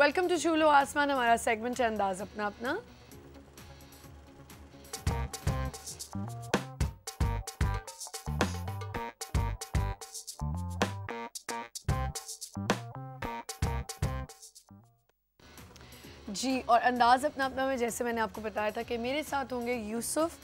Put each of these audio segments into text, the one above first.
Welcome to छू लो आसमान, हमारा सेगमेंट है अंदाज अपना अपना। जी, और अंदाज़ अपना अपना में जैसे मैंने आपको बताया था कि मेरे साथ होंगे यूसुफ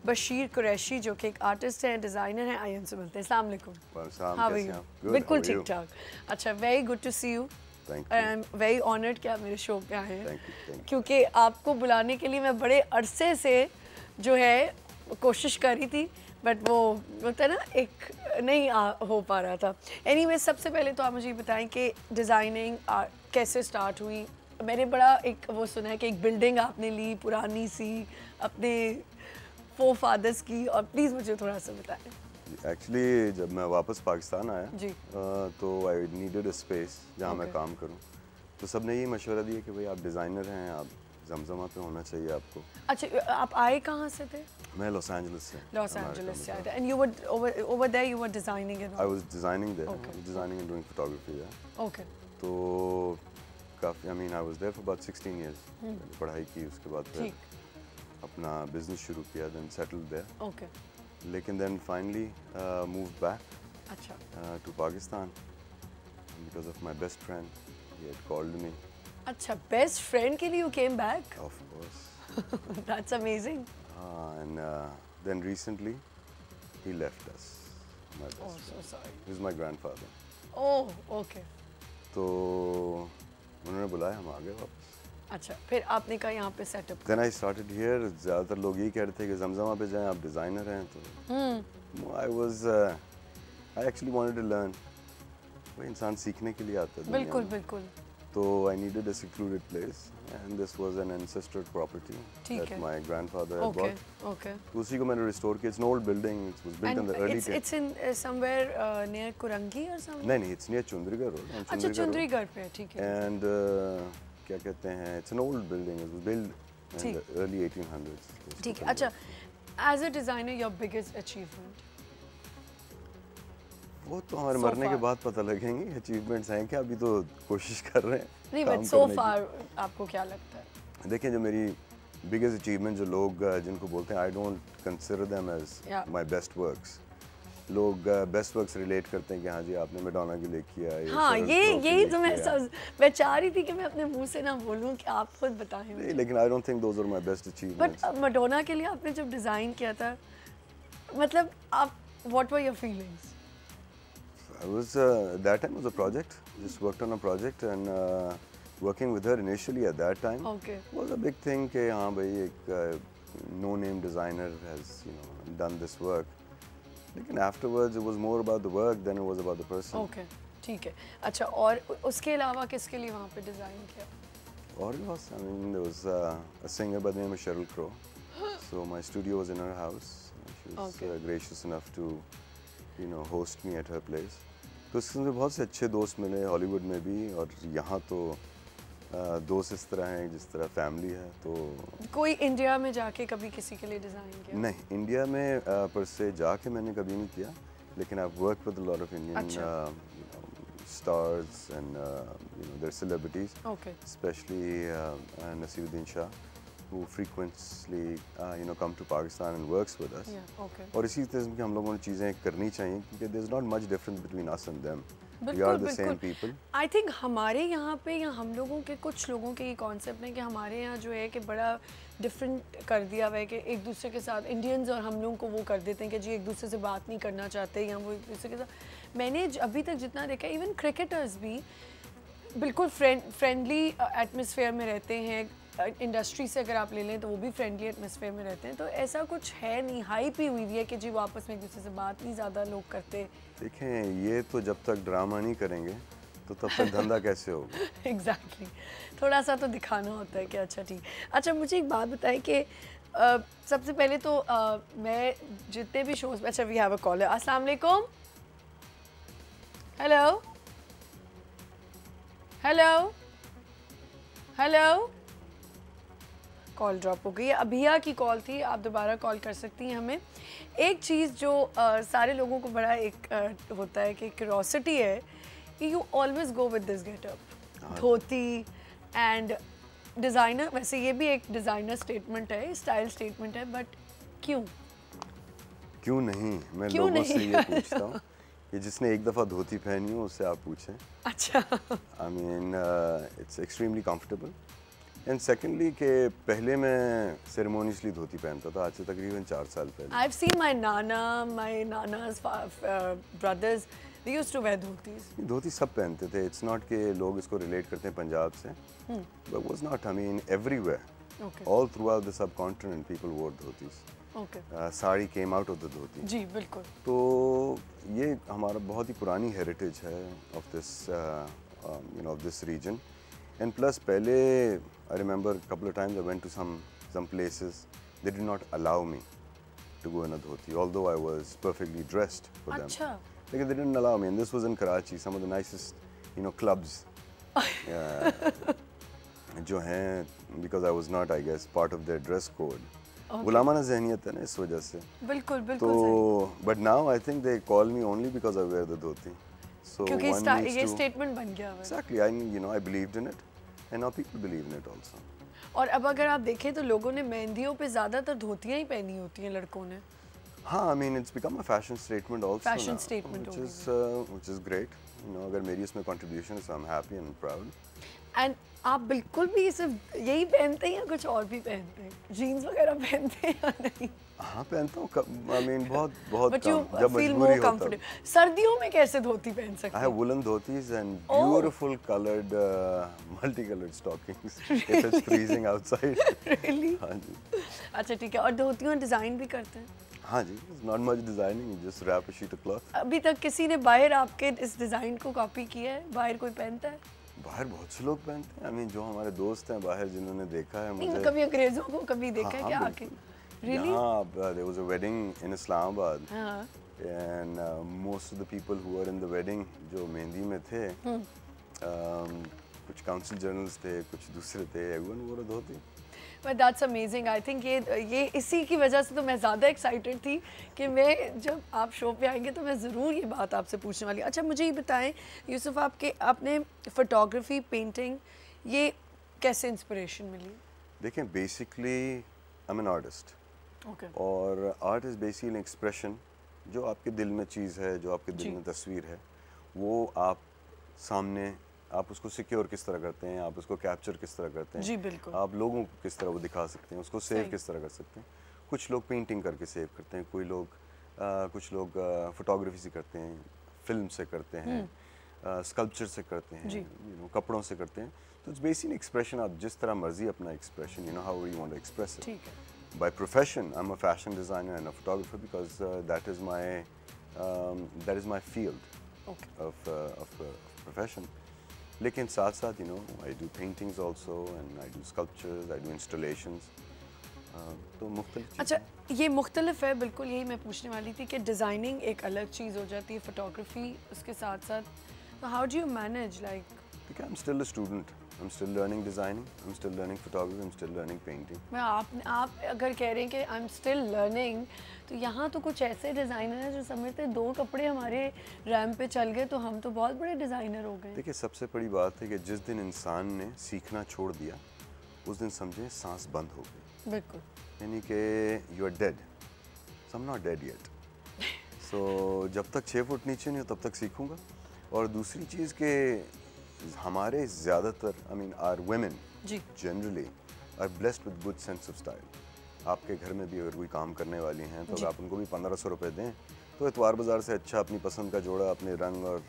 बशीर कुरैशी जो कि एक आर्टिस्ट हैं, डिज़ाइनर हैं। आइए उनसे मिलते हैं। अस्सलाम वालेकुम। हाँ भैया, बिल्कुल ठीक ठाक। अच्छा, very good to see you. I am very honoured कि आप मेरे शो पे आए हैं, क्योंकि आपको बुलाने के लिए मैं बड़े अरसे से जो है कोशिश कर रही थी, बट वो होता है ना, एक नहीं हो पा रहा था। एनीवे, सबसे पहले तो आप मुझे बताएं कि डिज़ाइनिंग कैसे स्टार्ट हुई। मैंने बड़ा एक वो सुना है कि एक बिल्डिंग आपने ली पुरानी सी अपने फोर फादर्स की, और प्लीज़ मुझे थोड़ा सा बताएं। एक्चुअली जब मैं वापस पाकिस्तान आया जी, तो आई नीडेड अ स्पेस जहाँ मैं काम करूँ, तो सब ने यही मशवरा दिया कि भाई आप डिज़ाइनर हैं, आप जमजमा पे होना चाहिए आपको। अच्छा, आप आए कहाँ से थे? मैं लॉस एंजलिस से। लॉस एंजलिस से आए थे। And you were over there you were designing and I was designing there, designing and doing photography there. Okay. तो काफ़ी I mean I was there for about 16 years. पढ़ाई की, उसके बाद फिर अपना बिजनेस शुरू किया, देन सेटल्ड देयर। ओके। लेकिन देन फाइनली मूव्ड बैक अच्छा to Pakistan because of my best friend, he had called me. अच्छा, बेस्ट फ्रेंड के लिए you came back? Of course. That's amazing. And then recently he left us. My best Oh, so friend. sorry. He's my grandfather. Oh, okay. तो उन्होंने बुलाया, हम आ गए वापस। अच्छा, फिर आपने कहा यहाँ पे setup. Then I started here. ज़्यादातर लोग यही कह रहे थे कि जमजमा पे जाएं, आप डिज़ाइनर हैं तो। I actually wanted to learn. वो इंसान सीखने के लिए आता है। बिल्कुल बिल्कुल। तो I needed a secluded place, and this was an ancestral property that my grandfather had bought. Okay. तो उसी को मैंने restore किया. It's an old building. It was built in the early days. It's in somewhere near Kurangi or something? नहीं, it's near Chundrigar road. अच्छा, चुंद्रीगढ़ पे, ठीक है। And क्या कहते हैं? It's an old building. It was built in the early 1800s. ठीक है। अच्छा, as a designer, your biggest achievement? वो तो हमारे मरने के बाद पता लगेंगे अचीवमेंट्स हैं क्या, अभी तो कोशिश कर रहे हैं। नहीं, बट सो फार आपको क्या लगता है? देखिए, जो मेरी बिगेस्ट अचीवमेंट, जो लोग जिनको बोलते हैं, I don't consider them as my best works. लोग बेस्ट वर्क्स रिलेट करते हैं कि हाँ जी आपने मैडोना के लिए किया है। हाँ, यही तो मैं चाह रही थी कि मैं अपने मुंह से ना बोलूं, कि आप खुद बताएं। नहीं, लेकिन I don't think those are my best achievements. But Madonna के लिए आपने जब डिजाइन किया था, मतलब आप what were your feelings? I was that time was a project. Just worked on a project and working with her initially at that time was a big thing. कि हाँ भाई एक no-name designer has done this work. लेकिन afterwards it was more about the work than it was about the person. Okay, ठीक है। अच्छा, और उसके अलावा किसके लिए वहाँ पे डिजाइन किया? और भी बहुत, I mean there was a singer by the name of Sheryl Crow. So my studio was in her house. She was gracious enough to host me at her place. तो इसमें बहुत से अच्छे दोस्त मिले हॉलीवुड में भी, और यहाँ तो दोस्त इस तरह हैं जिस तरह फैमिली है। तो कोई इंडिया में जाके कभी किसी के लिए डिज़ाइन किया? नहीं, इंडिया में पर से जाके मैंने कभी नहीं किया, लेकिन I have worked with a lot of Indian stars and their celebrities, especially Nasiruddin Shah, who frequently come to Pakistan and works with us. और इसी तरह की हम लोगों ने चीज़ें करनी चाहिए, क्योंकि there's not much difference between us and them. We are the same people. I think हमारे यहाँ पे या हम लोगों के कुछ लोगों के ये कॉन्सेप्ट है कि हमारे यहाँ जो है कि बड़ा डिफरेंट कर दिया हुआ है कि एक दूसरे के साथ इंडियंस और हम लोगों को वो कर देते हैं कि जी एक दूसरे से बात नहीं करना चाहते, या वो एक दूसरे के साथ। मैंने अभी तक जितना देखा, इवन क्रिकेटर्स भी बिल्कुल फ्रेंडली एटमॉस्फेयर में रहते हैं। इंडस्ट्री से अगर आप ले लें तो वो भी फ्रेंडली एटमॉस्फेयर में रहते हैं। तो ऐसा कुछ है नहीं, हाइप ही हुई है कि जी वो आपस में एक दूसरे से बात नहीं ज़्यादा लोग करते। देखें, ये तो जब तक ड्रामा नहीं करेंगे तो तब तक धंधा कैसे होगा? एग्जैक्टली, थोड़ा सा तो दिखाना होता है कि अच्छा ठीक। अच्छा, मुझे एक बात बताएं कि सबसे पहले तो मैं जितने भी शोज, अच्छा वी हैव अ कॉलर। अस्सलाम वालेकुम। Hello hello hello, call drop हो गई है। अभिया की कॉल थी, आप दोबारा कॉल कर सकती हैं हमें। एक चीज़ जो सारे लोगों को बड़ा एक होता है कि क्यूरोसिटी है कि you always go with this getup, dhoti, and designer, वैसे ये भी एक डिज़ाइनर स्टेटमेंट है, स्टाइल स्टेटमेंट है, बट क्यों नहीं, मैं क्यों लोगों नहीं? से ये पूछता हूँ कि जिसने एक दफ़ा धोती पहनी हो उससे आप पूछें। अच्छा। आई mean it's extremely comfortable and secondly कि पहले मैं सेरेमोनियसली धोती पहनता था, आज से तकरीबन 4 साल पहले। I've seen my nana's brothers, they used to wear dhotis. धोती सब पहनते थे, इट्स नॉट कि लोग इसको रिलेट करते हैं पंजाब से, but was not, I mean everywhere, Okay. All throughout the subcontinent people wore dhotis. Okay. Sari came out of the dhoti. जी बिल्कुल। तो ये हमारा बहुत ही पुरानी हेरिटेज है of this you know of this region and plus पहले I remember couple of times I went to some places they did not allow me to go in a dhoti although I was perfectly dressed for them. अच्छा। लेकिन they didn't allow me and this was in Karachi, some of the nicest you know clubs जो हैं, because I was not I guess part of their dress code. गुलामाना ज़हनियत है ना इस वजह से। बिल्कुल बिल्कुल। तो but now I think they call me only because I wear the dhoti. So क्योंकि ये स्टेटमेंट बन गया है। Exactly, I believed in it and now people believe in it also. और अब अगर आप देखें तो लोगों ने मेहंदियों पे ज़्यादातर धोतियाँ ही पहनी होती हैं लड़कों ने। हाँ, I mean it's become a fashion statement also, fashion statement which is great. You know, अगर मेरी इसमें कंट्रीब्यूशन है, so I am happy and proud. And आप बिल्कुल भी सिर्फ यही पहनते हैं या कुछ और भी पहनते हैं? जीन्स वगैरह पहनते हैं या नहीं? हाँ पहनता हूँ, आई मीन बहुत बहुत But you कम, जब feel मजबूरी more होता है। सर्दियों में कैसे धोती पहन सकते I हैं? have woolen dhotis and Oh. beautiful colored, multicolored stockings if it's freezing outside. Really? हाँ जी। अच्छा ठीक है। और धोतियों डिज़ाइन भी करते हैं? हाँ जी, it's not much designing, you just wrap a sheet of cloth. अभी तक किसी ने बाहर आपके इस डिज़ाइन को कॉपी किया है? बाहर कोई पहनता है? बाहर बहुत से लोग पहनते हैं, आई मीन जो हमारे दोस्त हैं बाहर जिन्होंने देखा है नहीं, मुझे। कभी अंग्रेजों को कभी देखा है हाँ, क्या हाँ, आके? बिल्कुल। Really? यहाँ there was a wedding in Islamabad हाँ। and most of the people who were in the wedding जो मेहंदी में थे, कुछ काउंसिल जर्नल्स थे, कुछ दूसरे थे, everyone wore a dhoti. But that's amazing. I think ये इसी की वजह से तो मैं ज़्यादा एक्साइटेड थी कि मैं जब आप शो पे आएंगे तो मैं ज़रूर ये बात आपसे पूछने वाली। अच्छा मुझे ये बताएं यूसुफ, आपने फोटोग्राफी, पेंटिंग, ये कैसे इंस्पिरेशन मिली? देखें, basically I am an artist. Okay. और आर्ट इज़ बेसिकली एक्सप्रेशन, जो आपके दिल में चीज़ है, जो आपके दिल में तस्वीर है, वो आप सामने, आप उसको सिक्योर किस तरह करते हैं, आप उसको कैप्चर किस तरह करते हैं, जी बिल्कुल। आप लोगों को किस तरह वो दिखा सकते हैं, उसको सेव किस तरह कर सकते हैं। कुछ लोग पेंटिंग करके सेव करते हैं, कुछ लोग फोटोग्राफी से करते हैं, फिल्म से करते हैं, स्कल्पचर से करते हैं, यू नो, कपड़ों से करते हैं। तो इट्स बेसिक एक्सप्रेशन, आप जिस तरह मर्जी अपना expression, you know, how you want to express it. ठीक है। By profession, I'm a fashion designer and a photographer because that is my field of profession. लेकिन साथ साथ, you know, I do paintings also and I do sculptures, I do installations. तो मुख्तलिफ चीज़ें। अच्छा ये मुख्तलिफ है, बिल्कुल यही मैं पूछने वाली थी कि डिज़ाइनिंग एक अलग चीज़ हो जाती है, फोटोग्राफी उसके साथ साथ, तो how do you manage like? I'm still a student. I'm still learning designing. I'm still learning photography. I'm still learning painting. मैं आप अगर कह रहे हैं कि I'm still learning, तो यहाँ तो कुछ ऐसे डिज़ाइनर हैं जो समझते हैं 2 कपड़े हमारे रैम पे चल गए तो हम तो बहुत बड़े डिज़ाइनर हो गए। देखिए, सबसे बड़ी बात है कि जिस दिन इंसान ने सीखना छोड़ दिया, उस दिन समझे सांस बंद हो गई। बिल्कुल। यानी कि you are dead. So I'm not dead yet. So जब तक 6 फुट नीचे नहीं हो तब तक सीखूंगा। और दूसरी चीज़ के हमारे ज़्यादातर, I mean our women generally are blessed with good sense of style. आपके घर में भी अगर कोई काम करने वाली हैं तो आप उनको भी 1500 रुपये दें तो इतवार बाज़ार से अच्छा अपनी पसंद का जोड़ा, अपने रंग और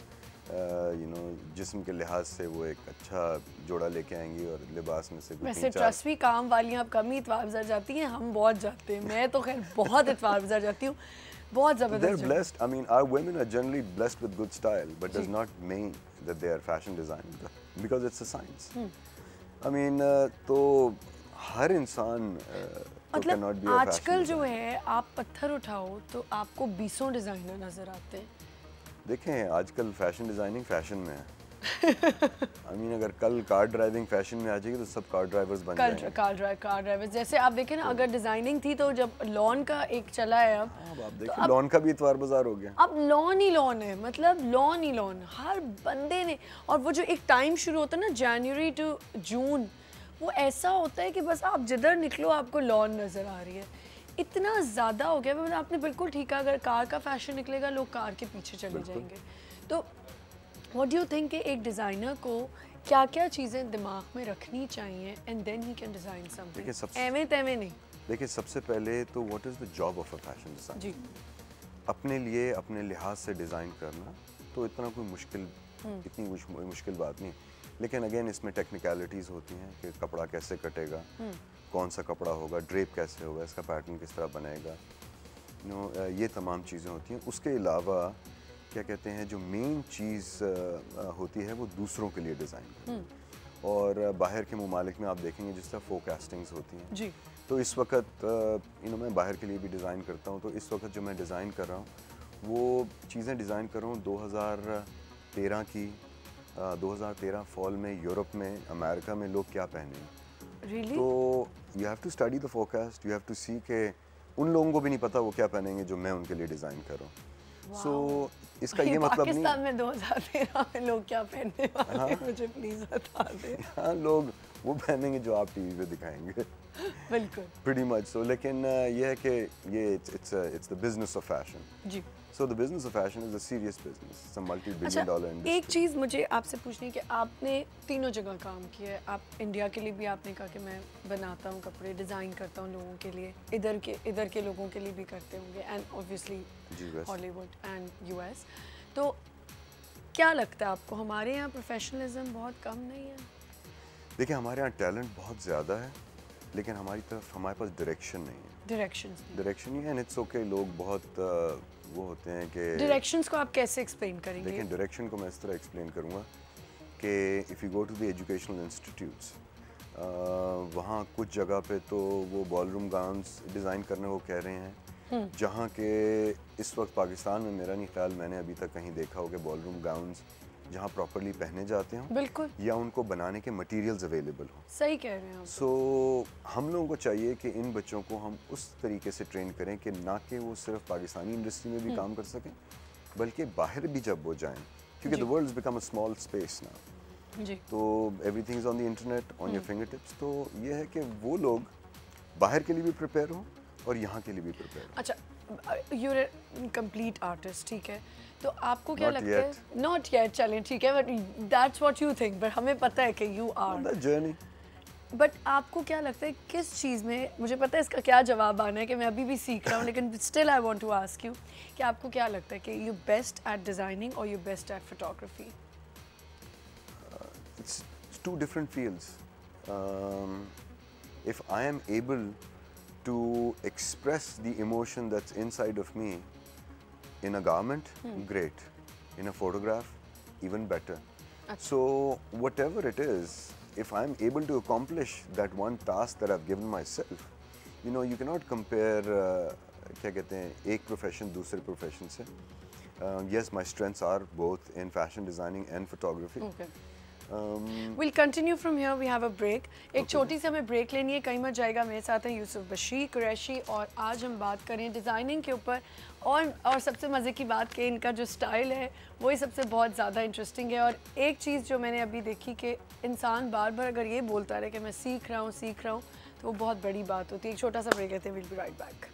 यू नो जिस्म के लिहाज से वो एक अच्छा जोड़ा लेके आएंगी और लिबास में से वैसे ट्रस्ट भी काम वाली आप कम ही इतवार बाज़ार जाती हैं, हम बहुत जाते हैं। मैं तो खैर बहुत इतवार बाज़ार जाती हूँ, बहुत ज़बरदस्त। They're blessed. I mean, our women are generally blessed with good style, but does not mean that they are fashion designers because it's a science. I mean, तो हर इंसान मतलब आजकल जो है आप पत्थर उठाओ तो आपको 20 डिज़ाइनर नज़र आते हैं। देखें, आजकल फैशन डिज़ाइनिंग फैशन में है, I mean, अगर कल कार ड्राइविंग फैशन में आ जाएगी तो सब कार ड्राइवर्स बन जाएंगे। कार ड्राइवर्स जैसे आप देखें ना, अगर डिजाइनिंग थी तो जब लॉन का एक चला है अब आप देखिए लॉन का भी इतवार बाजार हो गया। अब लॉन ही लॉन है, मतलब लॉन ही लॉन, हर बंदे ने। और वो जो एक टाइम शुरू होता है ना, जनवरी टू जून, वो ऐसा होता है कि बस आप जिधर निकलो आपको लॉन नज़र आ रही है। इतना ज़्यादा हो गया। मतलब आपने बिल्कुल ठीक कहा, अगर कार का फैशन निकलेगा लोग कार के पीछे चले जाएंगे। तो व्हाट डू यू थिंक कि एक डिज़ाइनर को क्या क्या चीज़ें दिमाग में रखनी चाहिए and then he can design something? एवे तेवे नहीं। देखिए सबसे पहले तो what is the job of a fashion designer? जी, अपने लिए अपने लिहाज से डिज़ाइन करना तो इतना कोई मुश्किल इतनी मुश्किल बात नहीं। लेकिन अगेन इसमें टेक्निकलिटीज़ होती हैं कि कपड़ा कैसे कटेगा, कौन सा कपड़ा होगा, ड्रेप कैसे होगा, इसका पैटर्न किस तरह बनेगा, ये तमाम चीज़ें होती हैं। उसके अलावा क्या कहते हैं, जो मेन चीज़ होती है वो दूसरों के लिए डिज़ाइन करना। और बाहर के ममालिक में आप देखेंगे जिस तरह फोरकास्टिंग्स होती हैं जी, तो इस वक्त मैं बाहर के लिए भी डिज़ाइन करता हूँ। तो इस वक्त जो मैं डिज़ाइन कर रहा हूँ वो चीज़ें डिज़ाइन कर रहा हूँ 2013 की। 2013 फॉल में यूरोप में, अमेरिका में लोग क्या पहने। Really? तो you have to study the forecast, you have to see के उन लोगों को भी नहीं पता वो क्या पहनेंगे जो मैं उनके लिए डिज़ाइन कर रहा हूँ। सो इसका ये मतलब नहीं पाकिस्तान में 2013 में लोग क्या पहनने वाले हैं, मुझे प्लीज बता दें। हाँ, लोग वो पहनेंगे जो आप टीवी पे दिखाएंगे। बिल्कुल, pretty much so। लेकिन ये है कि ये it's the business of fashion ji. So the business of fashion is a serious business. It's a multi-billion dollar industry। एक चीज़ मुझे आपसे पूछनी है कि आपने तीनों जगह काम किया है। आप इंडिया के लिए भी आपने कहा कि मैं बनाता हूँ कपड़े, डिज़ाइन करता हूँ लोगों के लिए, इधर के लोगों के लिए भी करते होंगे, and obviously Hollywood and US. तो क्या लगता है आपको, हमारे यहाँ प्रोफेशनलिज्म बहुत कम नहीं है? देखिए हमारे यहाँ टैलेंट बहुत ज़्यादा है, लेकिन हमारे पास डायरेक्शन नहीं है। डायरेक्शन नहीं है, एंड इट्स ओके। लोग बहुत वो होते हैं कि डायरेक्शंस को आप कैसे एक्सप्लेन करेंगे? लेकिन डायरेक्शन को मैं इस तरह एक्सप्लेन करूँगा कि if you go to the educational institutes, वहाँ कुछ जगह पे तो वो बॉलरूम गाउन्स डिज़ाइन करने को कह रहे हैं, जहाँ के इस वक्त पाकिस्तान में मेरा नहीं ख्याल मैंने अभी तक कहीं देखा हो कि बॉलरूम गाउन्स जहाँ प्रॉपर्ली पहने जाते हों, बिल्कुल, या उनको बनाने के मटेरियल्स अवेलेबल हो। सही कह रहे हैं आप। सो हम लोगों को चाहिए कि इन बच्चों को हम उस तरीके से ट्रेन करें कि ना कि वो सिर्फ पाकिस्तानी इंडस्ट्री में भी काम कर सकें, बल्कि बाहर भी जब वो जाएं, क्योंकि the world has become a small space now जी। तो everything is on the internet, on your fingertips. तो ये है कि वो लोग बाहर के लिए भी प्रिपेयर हों और यहाँ के लिए भी प्रिपेयर हों। अच्छा, यू आर कंप्लीट आर्टिस्ट, ठीक है, तो आपको क्या लगता है? नॉट येट, चलें ठीक है, but that's what you think, but हमें पता है कि you are the journey. But आपको क्या लगता है किस चीज़ में, मुझे पता है इसका क्या जवाब आना है कि मैं अभी भी सीख रहा हूँ, लेकिन still I want to ask you कि आपको क्या लगता है कि यू बेस्ट एट डिज़ाइनिंग और you best at photography? It's two different fields. If I am able to express the emotion that's inside of me in a garment, great. In a photograph, even better. So whatever it is, if I'm able to accomplish that one task that I've given myself, you cannot compare क्या कहते हैं एक profession दूसरे profession से। Yes, my strengths are both in fashion designing and photography. Okay. We'll continue from here. We have a break. एक छोटी सी हमें break लेनी है। कहीं मत जाएगा, मेरे साथ हैं यूसुफ बशीर कुरैशी, और आज हम बात करें डिज़ाइनिंग के ऊपर। और सबसे मज़े की बात कि इनका जो स्टाइल है वही सबसे बहुत ज़्यादा इंटरेस्टिंग है। और एक चीज़ जो मैंने अभी देखी कि इंसान बार बार अगर ये बोलता रहे कि मैं सीख रहा हूँ, तो वो बहुत बड़ी बात होती है। एक छोटा सा ब्रेक लेते हैं, विल बी राइट बैक।